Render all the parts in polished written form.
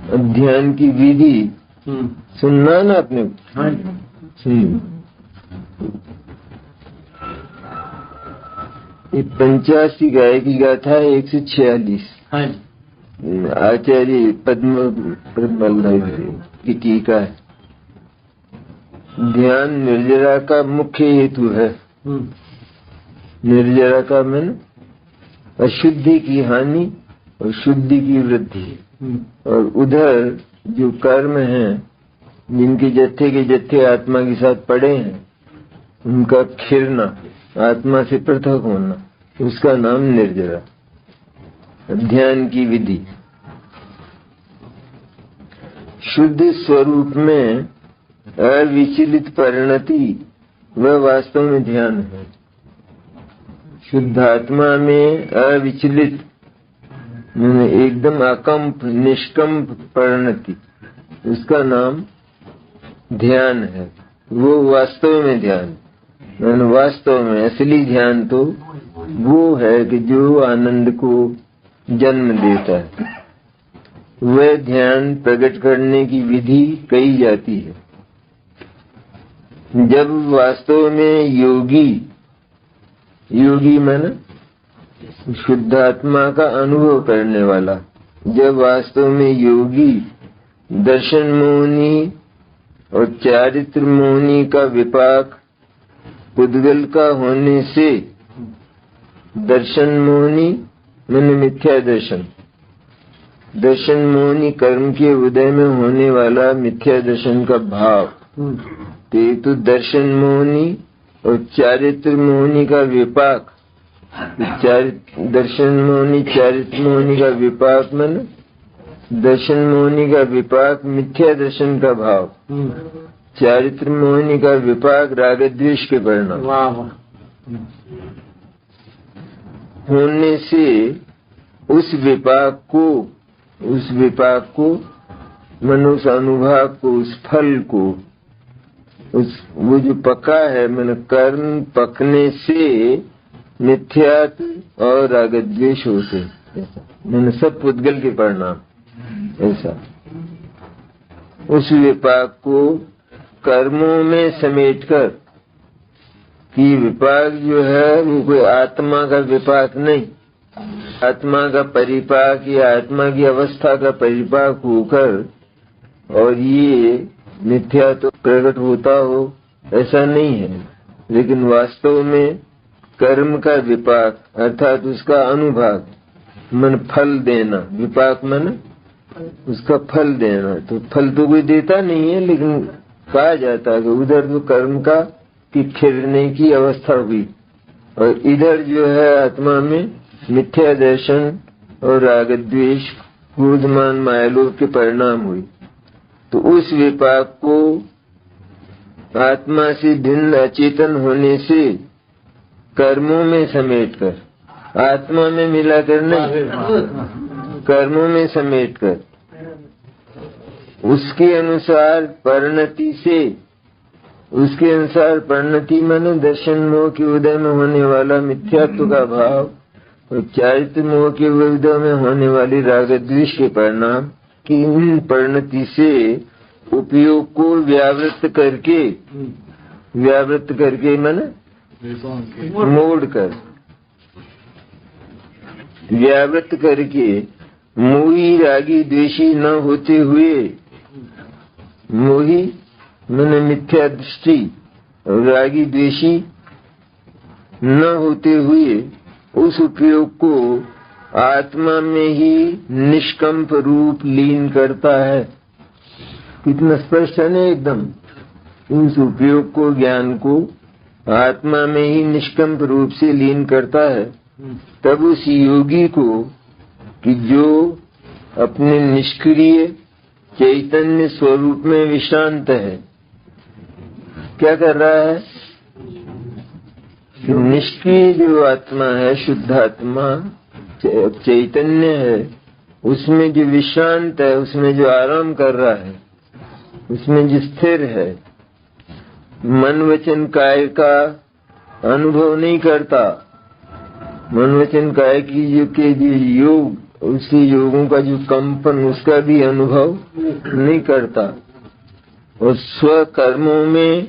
ध्यान की विधि सुनना ना आपने। ये 85 गाय की गाथा 146 आचार्य पद्मल की टीका है। ध्यान निर्जरा का मुख्य हेतु है। निर्जरा का मन अशुद्धि की हानि और शुद्धि की वृद्धि, और उधर जो कर्म हैं जिनके जत्थे के जत्थे आत्मा के साथ पड़े हैं उनका खिरना, आत्मा से पृथक होना, उसका नाम निर्जरा। ध्यान की विधि शुद्ध स्वरूप में अविचलित परिणति वह वास्तव में ध्यान है। शुद्ध आत्मा में अविचलित एकदम अकंप निष्कंप परिणति, उसका नाम ध्यान है। वो वास्तव में ध्यान, वास्तव में असली ध्यान तो वो है कि जो आनंद को जन्म देता है। वह ध्यान प्रकट करने की विधि कही जाती है। जब वास्तव में योगी मन शुद्ध आत्मा का अनुभव करने वाला, जब वास्तव में योगी दर्शन मोहनी और चारित्र मोहनी का विपाक पुद्गल का होने से, दर्शन मोहनी मन मिथ्या दर्शन, दर्शन मोहनी कर्म के उदय में होने वाला मिथ्या दर्शन का भाव, तो दर्शन मोहनी और चारित्र मोहनी का विपाक, दर्शन मोहनी चारित्र मोहनी का विपाक मन दर्शन मोहनी का विपाक मिथ्या दर्शन का भाव, चारित्र मोहनी का विपाक राग द्वेष के परिणाम होने से उस विपाक को मनुष्य अनुभाग को, उस फल को, वो जो पका है मन कर्म पकने से मिथ्यात्व और राग द्वेष होते, मन सब पुद्गल के परिणाम। ऐसा उस विपाक को कर्मों में समेटकर, कि विपाक जो है वो कोई आत्मा का विपाक नहीं, आत्मा का परिपाक या आत्मा की अवस्था का परिपाक होकर और ये मिथ्या तो प्रकट होता हो, ऐसा नहीं है। लेकिन वास्तव में कर्म का विपाक अर्थात उसका अनुभाग मन फल देना, विपाक मन उसका फल देना, तो फल तो कोई देता नहीं है, लेकिन कहा जाता है कि उधर तो कर्म का कि खिरने की अवस्था हुई और इधर जो है आत्मा में मिथ्या दर्शन और राग द्वेष क्रोधमान मायालोभ के परिणाम हुई। तो उस विपाक को आत्मा से भिन्न अचेतन होने से कर्मों में समेटकर, आत्मा में मिलाकर नहीं, कर्मों में समेटकर उसके अनुसार परिणति से, उसके अनुसार परिणति माने दर्शन मोह के उदय में होने वाला मिथ्यात्व का भाव और चारित्र मोह के उदय में होने वाली राग द्वेष के परिणाम की इन परिणति से उपयोग को व्यावृत्त करके माने मोड़ कर व्यावृत्त करके मोही रागी द्वेषी न होते हुए, मोही मैंने मिथ्या दृष्टि और रागी द्वेषी न होते हुए उस उपयोग को आत्मा में ही निष्कंप रूप लीन करता है। कितना स्पष्ट है ना एकदम। उस उपयोग को, ज्ञान को आत्मा में ही निष्कंप रूप से लीन करता है। तब उस योगी को कि जो अपने निष्क्रिय चैतन्य स्वरूप में विश्रांत है, क्या कर रहा है? निष्क्रिय जो आत्मा है, शुद्ध आत्मा चैतन्य है, उसमें जो विश्रांत है, उसमें जो आराम कर रहा है, उसमें जो स्थिर है, मन वचन काय का अनुभव नहीं करता। मन वचन काय की जो योग उसी योगों का जो कंपन उसका भी अनुभव नहीं करता। और स्वकर्मों में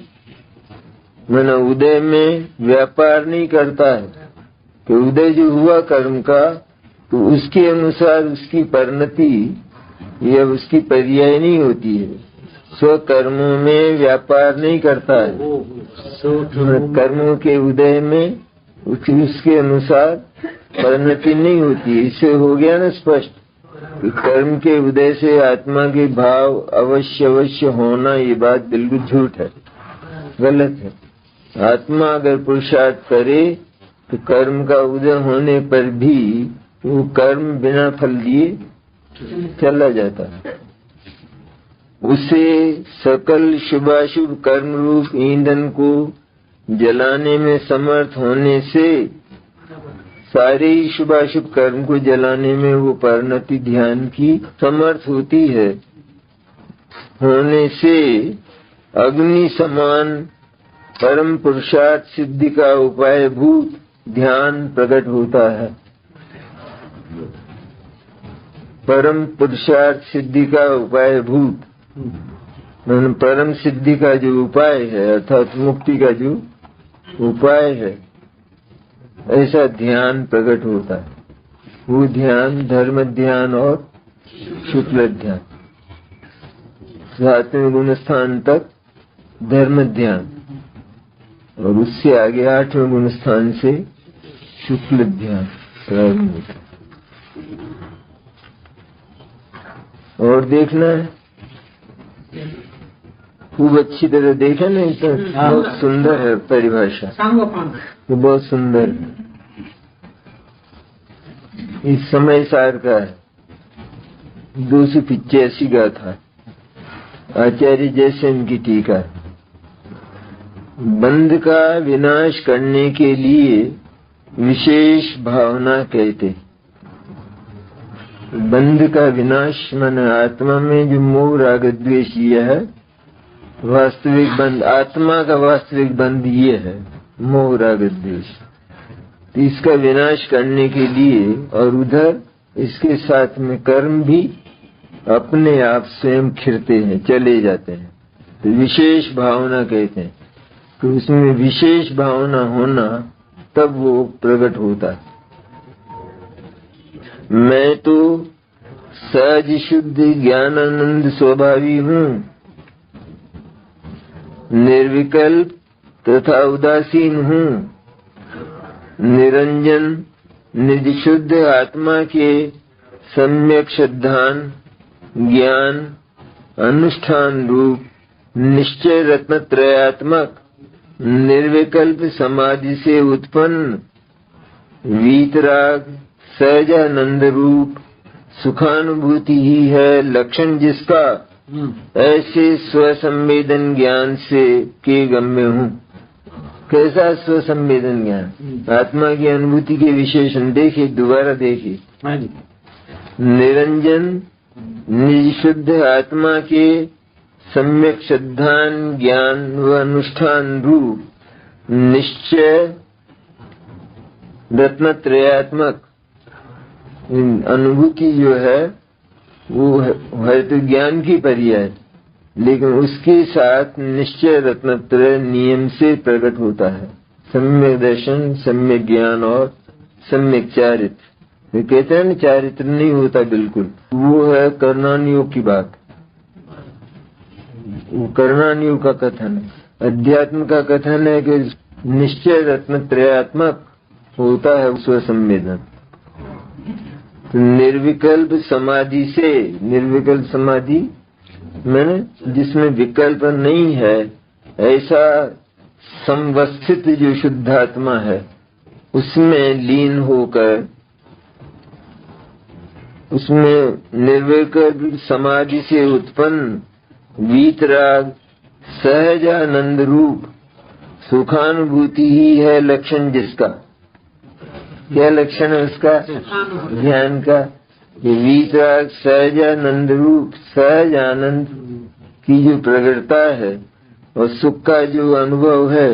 मैंने उदय में व्यापार नहीं करता है कि उदय जो हुआ कर्म का तो उसके अनुसार उसकी परिणति या उसकी पर्याय नहीं होती है। स्वकर्मों में व्यापार नहीं करता है, कर्मों के उदय में उसके अनुसार परिणति नहीं होती। इससे हो गया ना स्पष्ट कि कर्म के उदय से आत्मा के भाव अवश्य अवश्य होना, ये बात बिल्कुल झूठ है, गलत है। आत्मा अगर पुरुषार्थ करे तो कर्म का उदय होने पर भी वो कर्म बिना फल दिए चला जाता है। उसे सकल शुभाशुभ कर्म रूप ईंधन को जलाने में समर्थ होने से सारे ही शुभाशुभ कर्म को जलाने में वो परिणति ध्यान की समर्थ होती है। होने से अग्नि समान परम पुरुषार्थ सिद्धि का उपाय भूत ध्यान प्रकट होता है। परम पुरुषार्थ सिद्धि का उपाय भूत परम सिद्धि का जो उपाय है अर्थात मुक्ति का जो उपाय है, ऐसा ध्यान प्रकट होता है। वो ध्यान धर्म ध्यान और शुक्ल ध्यान, 7वें गुण स्थान तक धर्म ध्यान और उससे आगे 8वें गुण स्थान से शुक्ल ध्यान प्रारंभ होता है। और देखना है, खूब अच्छी तरह देखा नहीं तो बहुत सुंदर है परिभाषा, वो बहुत सुंदर है। इस समय सार का है 285 का था, आचार्य जैसे इनकी टीका है। बंध का विनाश करने के लिए विशेष भावना कहते। बंध का विनाश माने आत्मा में जो मोह राग द्वेष ये है, वास्तविक बंध आत्मा का वास्तविक बंध ये है मोह राग द्वेष। तो इसका विनाश करने के लिए और उधर इसके साथ में कर्म भी अपने आप स्वयं खिरते हैं, चले जाते हैं। तो विशेष भावना कहते हैं कि उसमें विशेष भावना होना तब वो प्रकट होता है। मैं तो सहज शुद्ध ज्ञानानंद स्वभावी हूँ, निर्विकल्प तथा उदासीन हूँ, निरंजन निज शुद्ध आत्मा के सम्यक श्रद्धान ज्ञान अनुष्ठान रूप निश्चय रत्नत्रयात्मक निर्विकल्प समाधि से उत्पन्न वीतराग सहजानंद रूप सुखानुभूति ही है लक्षण जिसका, ऐसे स्वसंवेदन ज्ञान से के गम्य हूँ। कैसा स्वसंवेदन ज्ञान? आत्मा की अनुभूति के विशेषण देखे, दोबारा देखे। निरंजन निज शुद्ध आत्मा के सम्यक श्रद्धान ज्ञान व अनुष्ठान रूप निश्चय रत्नत्रयात्मक अनुभूति जो है वो है तो ज्ञान की पर्याय, लेकिन उसके साथ निश्चय रत्नत्रय नियम से प्रकट होता है। सम्यक दर्शन, सम्यक ज्ञान और सम्यक चारित्र। वे कहते हैं ना चारित्र नहीं होता बिल्कुल, वो है कर्णान योग की बात। वो कर्णान योग का कथन है। अध्यात्म का कथन है कि निश्चय रत्नत्रयात्मक होता है स्वसंवेदन। तो निर्विकल्प समाधि से, निर्विकल्प समाधि मैंने जिसमें विकल्प नहीं है, ऐसा संवस्थित जो शुद्धात्मा है उसमें लीन होकर, उसमें निर्विकल्प समाधि से उत्पन्न वीतराग सहजानंद रूप सुखानुभूति ही है लक्षण जिसका। क्या लक्षण है उसका? ध्यान का। ये वीतराग सहजानंद रूप सहज आनंद की जो प्रगटता है और सुख का जो अनुभव है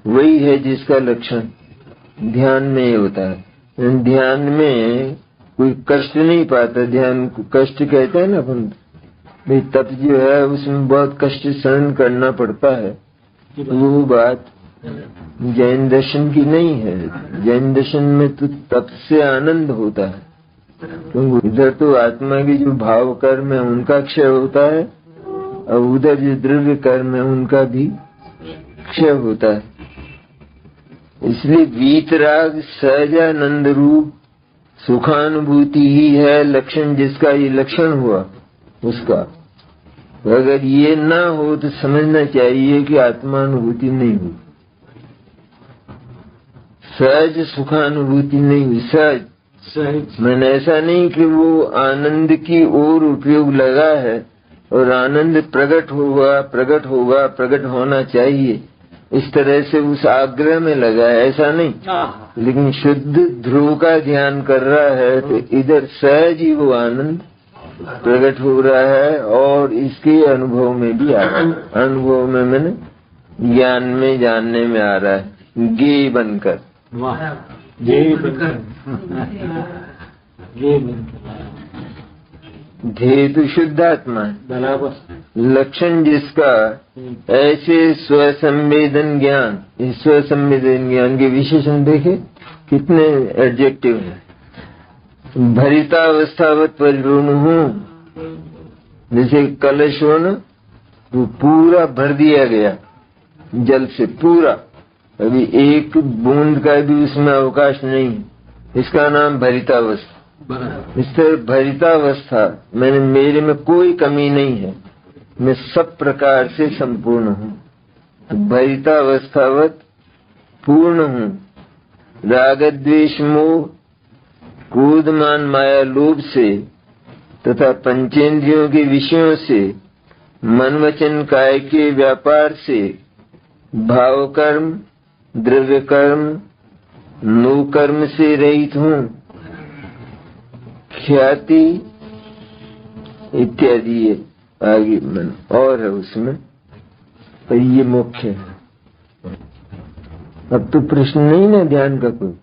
वही है जिसका लक्षण ध्यान में होता है। ध्यान में कोई कष्ट नहीं पाता। ध्यान को कष्ट कहते हैं ना अपन भाई, तप जो है उसमें बहुत कष्ट सहन करना पड़ता है। वो बात जैन दर्शन की नहीं है। जैन दर्शन में तो तप से आनंद होता है, क्योंकि इधर तो आत्मा की जो भाव कर्म है उनका क्षय होता है, और उधर जो द्रव्य कर्म है उनका भी क्षय होता है। इसलिए वीतराग सहजानंद रूप सुखानुभूति ही है लक्षण, जिसका ये लक्षण हुआ उसका। अगर ये ना हो तो समझना चाहिए कि आत्मानुभूति नहीं हुई, सहज सुखानुभूति नहीं हुई। सहज मैंने ऐसा नहीं कि वो आनंद की ओर उपयोग लगा है और आनंद प्रकट होगा, प्रकट होना चाहिए, इस तरह से उस आग्रह में लगा है, ऐसा नहीं। लेकिन शुद्ध ध्रुव का ध्यान कर रहा है तो इधर सहज ही वो आनंद प्रकट हो रहा है, और इसके अनुभव में भी आ रहा है। अनुभव में मैंने ज्ञान में जानने में आ रहा है, गे बनकर। ध्येय तो शुद्धात्मा है, लक्षण जिसका ऐसे स्वसंवेदन ज्ञान। इस स्वसंवेदन ज्ञान के विशेषण देखे कितने एडजेक्टिव हैं। भरितावस्थावत परिपूर्ण हूँ, जैसे कलश हो न, वो पूरा भर दिया गया जल से, पूरा, अभी एक बूंद का भी उसमें अवकाश नहीं, इसका नाम भरितावस्था। इस तरह भरितावस्था मैंने, मेरे में कोई कमी नहीं है, मैं सब प्रकार से संपूर्ण हूँ। भरितावस्थावत पूर्ण हूँ। राग द्वेष मोह क्रोधमान माया लोभ से तथा पंचेंद्रियों के विषयों से, मन वचन काय के व्यापार से, भाव कर्म द्रव्य कर्म नो कर्म से रहित हूँ। ख्याति इत्यादि ये आगे मन और है उसमें, पर ये मुख्य है। अब तो प्रश्न नहीं ना ध्यान का कोई।